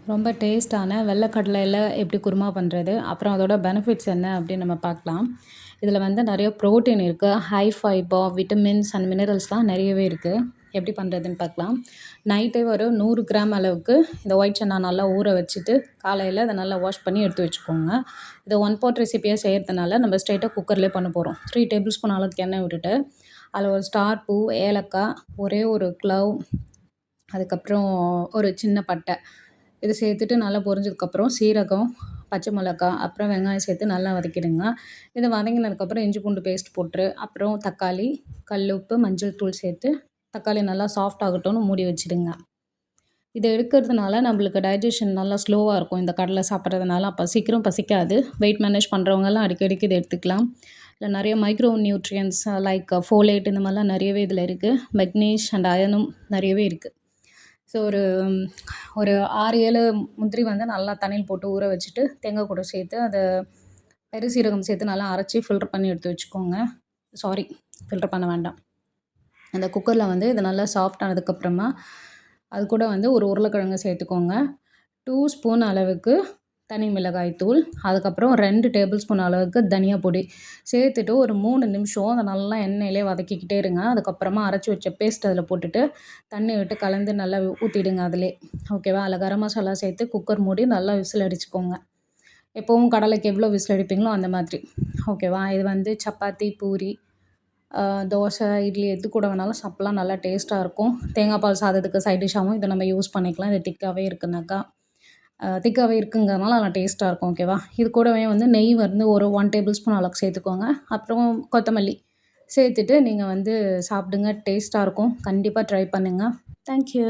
ரொம்ப டேஸ்ட்டான வெள்ளை கடலையில எப்படி குருமா பண்ணுறது, அப்புறம் அதோட பெனிஃபிட்ஸ் என்ன அப்படின்னு நம்ம பார்க்கலாம். இதில் வந்து நிறைய புரோட்டீன் இருக்குது, ஹை ஃபைபர், விட்டமின்ஸ் அண்ட் மினரல்ஸ்லாம் நிறையவே இருக்குது. எப்படி பண்ணுறதுன்னு பார்க்கலாம். நைட்டே ஒரு 100 கிராம் அளவுக்கு இந்த ஒயிட் சன்னா நல்லா ஊற வச்சுட்டு காலையில் அதை நல்லா வாஷ் பண்ணி எடுத்து வச்சுக்கோங்க. இதை ஒன் பாட் ரெசிபியாக செய்கிறதுனால நம்ம ஸ்ட்ரெயிட்டாக குக்கர்லேயே பண்ண போகிறோம். 3 டேபிள் ஸ்பூன் அளவுக்கு எண்ணெய் விட்டுட்டு அதில் ஒரு ஸ்டார் பூ, ஏலக்காய், ஒரே ஒரு க்ளவ், அதுக்கப்புறம் ஒரு சின்ன பட்டை இது சேர்த்துட்டு நல்லா பொரிஞ்சதுக்கப்புறம் சீரகம், பச்சை மிளகாய், அப்புறம் வெங்காயம் சேர்த்து நல்லா வதக்கிடுங்க. இதை வதங்கினதுக்கப்புறம் இஞ்சி பூண்டு பேஸ்ட் போட்டு, அப்புறம் தக்காளி, கல் உப்பு, மஞ்சள் தூள் சேர்த்து தக்காளி நல்லா சாஃப்ட் ஆகட்டும்னு மூடி வச்சுடுங்க. இதை எடுக்கிறதுனால நம்மளுக்கு டைஜஷன் நல்லா ஸ்லோவாக இருக்கும். இந்த கடலை சாப்பிட்றதுனால அப்போ சீக்கிரம் பசிக்காது. வெயிட் மேனேஜ் பண்ணுறவங்கலாம் அடிக்கடிக்கு இதை எடுத்துக்கலாம். இதில் நிறைய மைக்ரோ நியூட்ரியன்ஸ் லைக் ஃபோலேட் இந்த மாதிரிலாம் நிறையவே இதில் இருக்குது. மெக்னீஷ் அண்ட் அயனும் நிறையவே இருக்குது. ஸோ ஒரு 6, 7 முந்திரி வந்து நல்லா தண்ணியில் போட்டு ஊற வச்சுட்டு தேங்காய் கூட சேர்த்து அதை பெருசீரகம் சேர்த்து நல்லா அரைச்சி ஃபில்டர் பண்ணி எடுத்து வச்சுக்கோங்க. ஃபில்டர் பண்ண வேண்டாம். அந்த குக்கரில் வந்து இது நல்லா சாஃப்ட் ஆனதுக்கப்புறமா அது கூட வந்து ஒரு உருளைக்கிழங்கு சேர்த்துக்கோங்க. 2 ஸ்பூன் அளவுக்கு தனி மிளகாய் தூள், அதுக்கப்புறம் 2 டேபிள் ஸ்பூன் அளவுக்கு தனியா பொடி சேர்த்துட்டு ஒரு 3 நிமிஷம் அதை நல்லா எண்ணெயிலே வதக்கிக்கிட்டே இருங்க. அதுக்கப்புறமா அரைச்சி வச்ச பேஸ்ட் அதில் போட்டுட்டு தண்ணி விட்டு கலந்து நல்லா ஊற்றிடுங்க அதிலே. ஓகேவா? அதில் கரம் மசாலா சேர்த்து குக்கர் மூடி நல்லா விசில் அடிச்சுக்கோங்க. எப்போவும் கடலைக்கு எவ்வளோ விசில் அடிப்பீங்களோ அந்த மாதிரி. ஓகேவா? இது வந்து சப்பாத்தி, பூரி, தோசை, இட்லி எது கூட வேணாலும் சாப்பிட்லாம். நல்லா டேஸ்ட்டாக இருக்கும். தேங்காய் பால் சாதத்துக்கு சைட் டிஷ்ஷாகவும் இதை நம்ம யூஸ் பண்ணிக்கலாம். இது திக்காகவே இருக்குங்கிறதுனால நல்லா டேஸ்ட்டாக இருக்கும். ஓகேவா? இது கூடவே வந்து நெய் வந்து ஒரு 1 டேபிள் ஸ்பூன் அளவுக்கு சேர்த்துக்கோங்க. அப்புறம் கொத்தமல்லி சேர்த்துட்டு நீங்கள் வந்து சாப்பிடுங்க. டேஸ்ட்டாக இருக்கும். கண்டிப்பாக ட்ரை பண்ணுங்கள். Thank you.